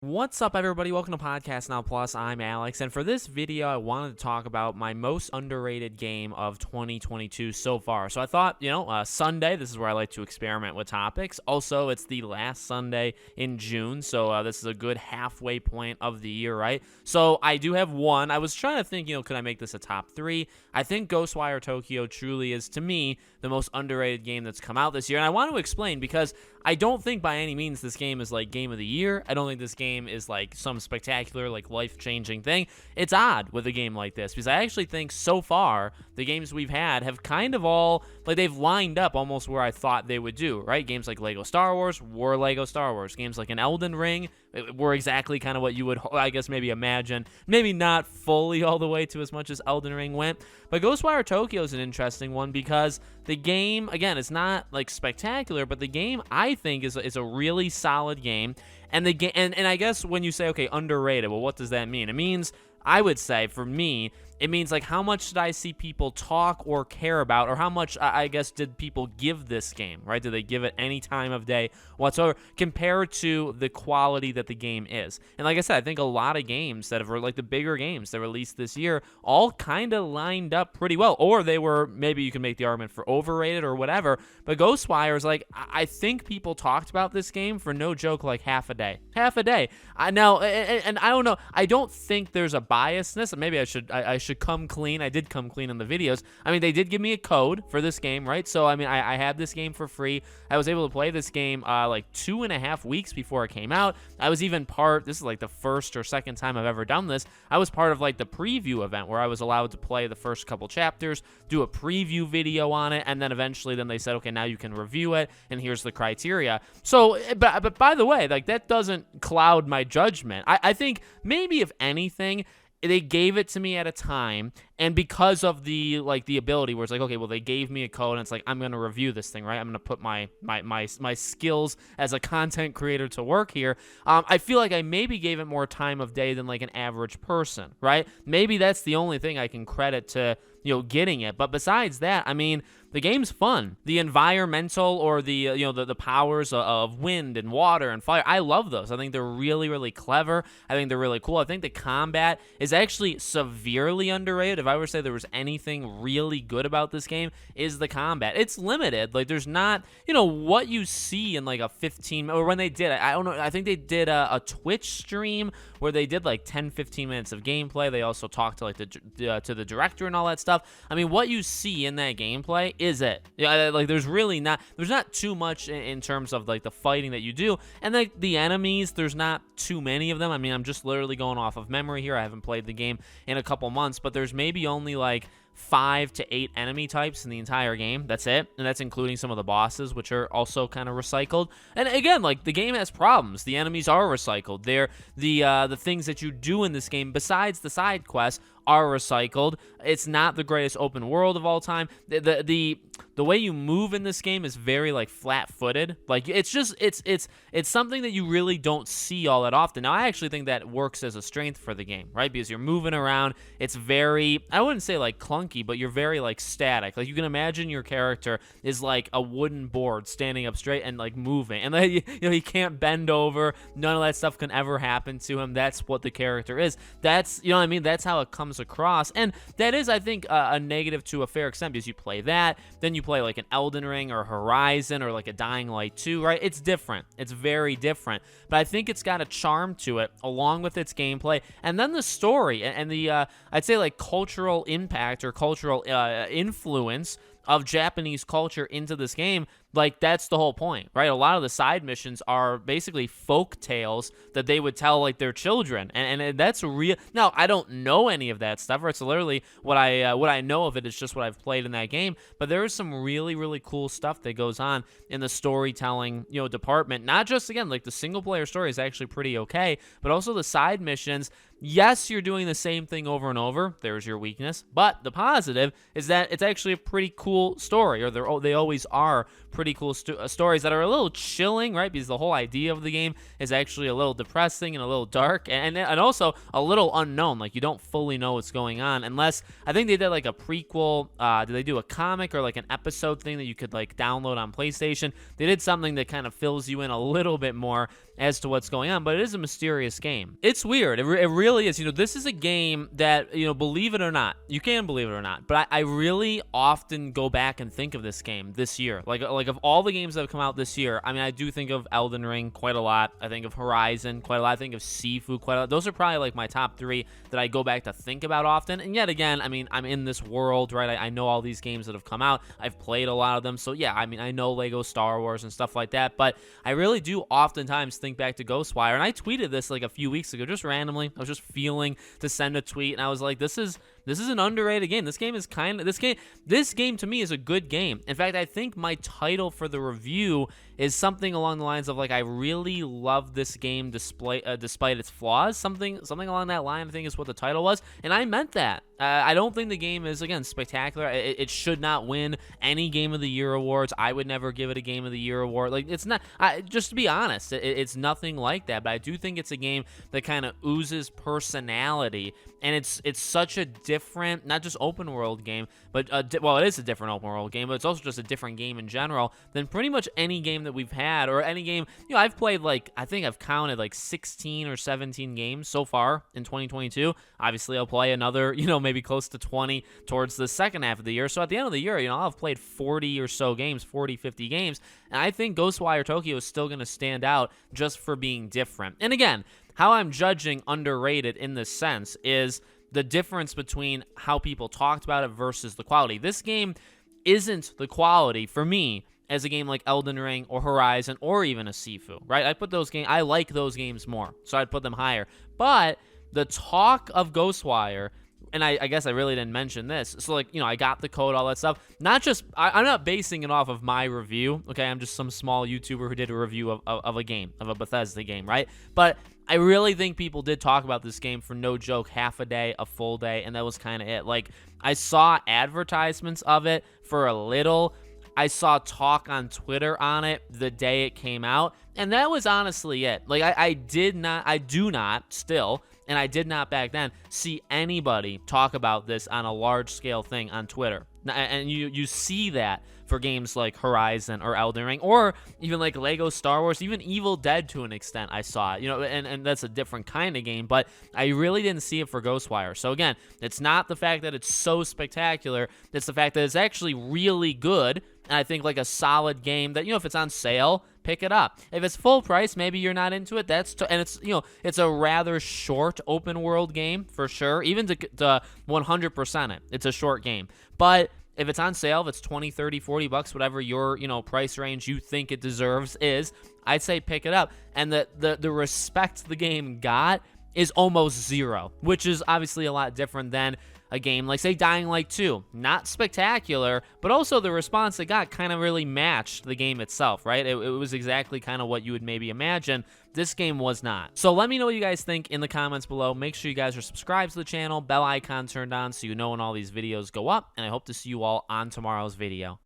What's up, everybody? Welcome to Podcast Now Plus. I'm Alex, and for this video, I wanted to talk about my most underrated game of 2022 so far. So I thought, Sunday, this is where I like to experiment with topics. Also, it's the last Sunday in June, so this is a good halfway point of the year, right? So I do have one. I was trying to think, could I make this a top three? I think Ghostwire Tokyo truly is, to me, the most underrated game that's come out this year, and I want to explain because I don't think by any means this game is like game of the year. I don't think this game is like some spectacular, like life-changing thing. It's odd with a game like this because I actually think so far the games we've had have kind of all, like they've lined up almost where I thought they would do, right? Games like Lego Star Wars were Lego Star Wars. Games like an Elden Ring were exactly kind of what you would, I guess, maybe imagine. Maybe not fully all the way to as much as Elden Ring went, but Ghostwire Tokyo is an interesting one because the game, again, it's not like spectacular, but the game I think is a really solid game. And the game, and I guess when you say, okay, underrated, well, what does that mean? It means, I would say, for me, it means like how much did I see people talk or care about, or how much, I guess, did people give this game, right? Did they give it any time of day whatsoever compared to the quality that the game is? And like I said, I think a lot of games that have, like the bigger games that released this year, all kind of lined up pretty well, or they were, maybe you can make the argument for overrated or whatever, but Ghostwire is like, I think people talked about this game for no joke like half a day. Now, and I don't know, I don't think there's a biasness. Maybe I should come clean. I did come clean in the videos. I mean, they did give me a code for this game, right? So, I mean, I had this game for free. I was able to play this game like 2.5 weeks before it came out. I was even this is like the first or second time I've ever done this. I was part of like the preview event where I was allowed to play the first couple chapters, do a preview video on it, and then eventually then they said, okay, now you can review it, and here's the criteria. So, but by the way, like that doesn't cloud my judgment. I think maybe if anything, they gave it to me at a time, and because of the ability where it's like, okay, well, they gave me a code, and it's like, I'm going to review this thing, right? I'm going to put my skills as a content creator to work here. I feel like I maybe gave it more time of day than like an average person, right? Maybe that's the only thing I can credit to, getting it. But besides that, I mean, the game's fun. The environmental or the powers of wind and water and fire, I love those. I think they're really, really clever. I think they're really cool. I think the combat is actually severely underrated. If I were to say there was anything really good about this game, is the combat. It's limited. Like, there's not, what you see in like a 15, or when they did, I don't know, I think they did a Twitch stream where they did like 10, 15 minutes of gameplay. They also talked to like to the director and all that stuff. I mean, what you see in that gameplay is it. Yeah, like there's not too much in terms of like the fighting that you do, and like the enemies, there's not too many of them. I mean, I'm just literally going off of memory here. I haven't played the game in a couple months, but there's maybe only like 5 to 8 enemy types in the entire game. That's it, and that's including some of the bosses, which are also kind of recycled. And again, like the game has problems. The enemies are recycled. They're the things that you do in this game, besides the side quests, are recycled. It's not the greatest open world of all time. The way you move in this game is very like flat-footed. Like it's something that you really don't see all that often. Now, I actually think that works as a strength for the game, right? Because you're moving around. It's very, I wouldn't say like clunky, but you're very like static. Like you can imagine your character is like a wooden board standing up straight and like moving, and like, he can't bend over. None of that stuff can ever happen to him. That's what the character is. That's, what I mean? That's how it comes across, and that is, I think, a negative to a fair extent, because you play that, then you play like an Elden Ring or Horizon or like a Dying Light 2, right? It's different. It's very different, but I think it's got a charm to it along with its gameplay, and then the story and the I'd say like cultural impact or cultural influence of Japanese culture into this game. Like, that's the whole point, right? A lot of the side missions are basically folk tales that they would tell like their children, and that's real. Now, I don't know any of that stuff, or it's literally what I know of it is just what I've played in that game. But there is some really, really cool stuff that goes on in the storytelling, department. Not just, again, like the single player story is actually pretty okay, but also the side missions. Yes, you're doing the same thing over and over. There's your weakness. But the positive is that it's actually a pretty cool story, or they always are pretty cool stories that are a little chilling, right? Because the whole idea of the game is actually a little depressing and a little dark, and also a little unknown. Like, you don't fully know what's going on, unless, I think they did like a prequel. Did they do a comic or like an episode thing that you could like download on PlayStation? They did something that kind of fills you in a little bit more, as to what's going on, but it is a mysterious game. It's weird. It really is. This is a game that, believe it or not, you can believe it or not, but I really often go back and think of this game this year. Like of all the games that have come out this year, I mean, I do think of Elden Ring quite a lot. I think of Horizon quite a lot. I think of Sifu quite a lot. Those are probably like my top 3 that I go back to think about often. And yet again, I mean, I'm in this world, right? I know all these games that have come out. I've played a lot of them. So yeah, I mean, I know Lego Star Wars and stuff like that, but I really do oftentimes think back to Ghostwire. And I tweeted this like a few weeks ago, just randomly. I was just feeling to send a tweet, and I was like, this is an underrated game. This game to me is a good game. In fact, I think my title for the review is something along the lines of like, I really love this game despite its flaws. Something along that line, I think, is what the title was, and I meant that. I don't think the game is, again, spectacular. It should not win any Game of the Year awards. I would never give it a Game of the Year award. Like, it's not. Just to be honest, it's nothing like that. But I do think it's a game that kind of oozes personality, and it's such a different, not just open world game, but it is a different open world game, but it's also just a different game in general than pretty much any game that we've had, or any game. I've played, like, I think I've counted like 16 or 17 games so far in 2022. Obviously, I'll play another, maybe close to 20 towards the second half of the year. So at the end of the year, I'll have played 40 or so games, 40, 50 games. And I think Ghostwire Tokyo is still going to stand out just for being different. And again, how I'm judging underrated in this sense is the difference between how people talked about it versus the quality. This game isn't the quality for me as a game like Elden Ring or Horizon or even a Sifu, right? I like those games more, so I'd put them higher. But the talk of Ghostwire, and I guess I really didn't mention this. So, like, I got the code, all that stuff. I'm not basing it off of my review, okay? I'm just some small YouTuber who did a review of a game, of a Bethesda game, right? But I really think people did talk about this game for no joke, half a day, a full day, and that was kind of it. Like, I saw advertisements of it for a little. I saw talk on Twitter on it the day it came out, and that was honestly it. Like, I do not still, and I did not back then, see anybody talk about this on a large-scale thing on Twitter. And you see that for games like Horizon or Elden Ring, or even like Lego Star Wars, even Evil Dead to an extent. I saw it, and that's a different kind of game, but I really didn't see it for Ghostwire. So again, it's not the fact that it's so spectacular, it's the fact that it's actually really good. And I think like a solid game that, if it's on sale, pick it up. If it's full price, maybe you're not into it. And it's, it's a rather short open world game for sure. Even to 100% it, it's a short game. But if it's on sale, if it's 20, 30, 40 bucks, whatever your, price range you think it deserves is, I'd say pick it up. And the respect the game got is almost zero, which is obviously a lot different than a game like, say, Dying Light 2. Not spectacular, but also the response it got kind of really matched the game itself, right? It was exactly kind of what you would maybe imagine. This game was not. So let me know what you guys think in the comments below. Make sure you guys are subscribed to the channel, bell icon turned on so you know when all these videos go up, and I hope to see you all on tomorrow's video.